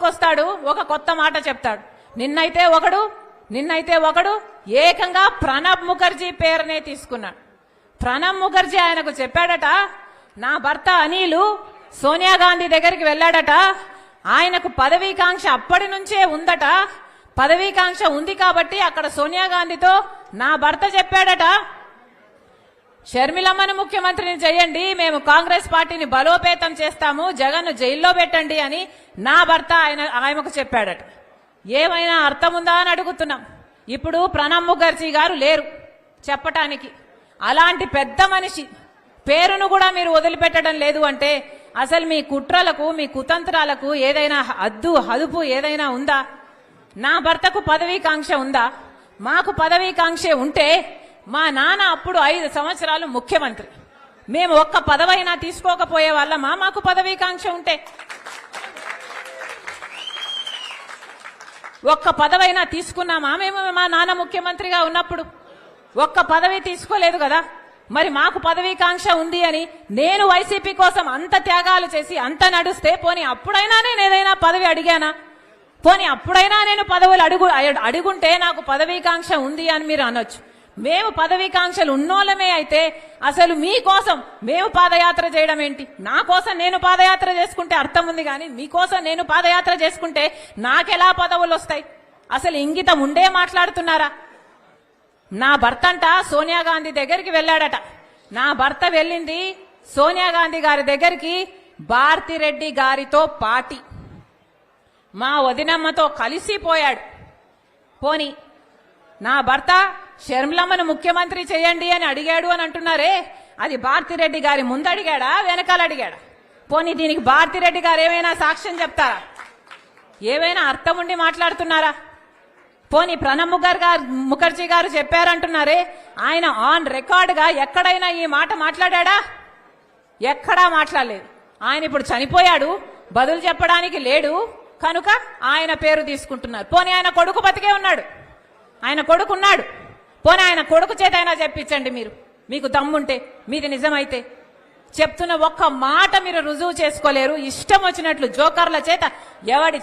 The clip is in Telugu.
ముందుకొస్తాడు, ఒక కొత్త మాట చెప్తాడు. నిన్నైతే ఒకడు ఏకంగా ప్రణబ్ ముఖర్జీ పేరునే తీసుకున్నాడు. ప్రణబ్ ముఖర్జీ ఆయనకు చెప్పాడట, నా భర్త అనిలు సోనియా గాంధీ దగ్గరికి వెళ్ళాడట, ఆయనకు పదవీకాంక్ష అప్పటి నుంచే ఉందట, పదవీకాంక్ష ఉంది కాబట్టి అక్కడ సోనియా గాంధీతో నా భర్త చెప్పాడట, షర్మిలమ్మను ముఖ్యమంత్రిని చేయండి, మేము కాంగ్రెస్ పార్టీని బలోపేతం చేస్తాము, జగన్ను జైల్లో పెట్టండి అని నా భర్త ఆయనకు చెప్పాడట. ఏమైనా అర్థం ఉందా అని అడుగుతున్నాం. ఇప్పుడు ప్రణబ్ ముఖర్జీ గారు లేరు చెప్పటానికి. అలాంటి పెద్ద మనిషి పేరును కూడా మీరు వదిలిపెట్టడం లేదు అంటే అసలు మీ కుట్రలకు, మీ కుతంత్రాలకు ఏదైనా హదుపు ఏదైనా ఉందా? నా భర్తకు పదవీకాంక్ష ఉందా? మాకు పదవీకాంక్ష ఉంటే మా నాన్న అప్పుడు 5 సంవత్సరాలు ముఖ్యమంత్రి, మేము ఒక్క పదవైనా తీసుకోకపోయే వాళ్ళమా? మాకు పదవీకాంక్ష ఉంటే ఒక్క పదవైనా తీసుకున్నామా మేము? మా నాన్న ముఖ్యమంత్రిగా ఉన్నప్పుడు ఒక్క పదవి తీసుకోలేదు కదా. మరి మాకు పదవీకాంక్ష ఉంది అని నేను వైసీపీ కోసం అంత త్యాగాలు చేసి అంత నడుస్తే పోనీ అప్పుడైనా నేను ఏదైనా పదవి అడిగానా? పోనీ అప్పుడైనా నేను పదవులు అడుగుంటే నాకు పదవీకాంక్ష ఉంది అని మీరు అనొచ్చు. మేము పదవీకాంక్షలు ఉన్నోళ్ళమే అయితే అసలు మీకోసం మేము పాదయాత్ర చేయడం ఏంటి? నా కోసం నేను పాదయాత్ర చేసుకుంటే అర్థం ఉంది, కానీ మీకోసం నేను పాదయాత్ర చేసుకుంటే నాకెలా పదవులు వస్తాయి? అసలు ఇంగితం ఉండే మాట్లాడుతున్నారా? నా భర్త అంట సోనియా గాంధీ దగ్గరికి వెళ్ళాడట. నా భర్త వెళ్ళింది సోనియా గాంధీ గారి దగ్గరికి భారతిరెడ్డి గారితో పార్టీ మా వదినమ్మతో కలిసిపోయాడు. పోని నా భర్త షర్మిలమ్మను ముఖ్యమంత్రి చేయండి అని అడిగాడు అని అంటున్నారే, అది భారతిరెడ్డి గారి ముందు అడిగాడా, వెనకాల అడిగాడా? పోనీ దీనికి భారతిరెడ్డి గారు ఏమైనా సాక్ష్యం చెప్తారా? ఏమైనా అర్థం ఉండి మాట్లాడుతున్నారా? పోనీ ప్రణబ్ ముఖర్జీ గారు చెప్పారంటున్నారే, ఆయన ఆన్ రికార్డ్ గా ఎక్కడైనా ఈ మాట మాట్లాడా? ఎక్కడా మాట్లాడలేదు. ఆయన ఇప్పుడు చనిపోయాడు, బదులు చెప్పడానికి లేడు కనుక ఆయన పేరు తీసుకుంటున్నారు. పోనీ ఆయన కొడుకు బతికే ఉన్నాడు, ఆయన కొడుకున్నాడు, పోనీ ఆయన కొడుకు చేత అయినా చెప్పించండి మీరు, మీకు దమ్ముంటే, మీది నిజమైతే. చెప్తున్న ఒక్క మాట మీరు రుజువు చేసుకోలేరు. ఇష్టం వచ్చినట్లు జోకర్ల చేత ఎవడి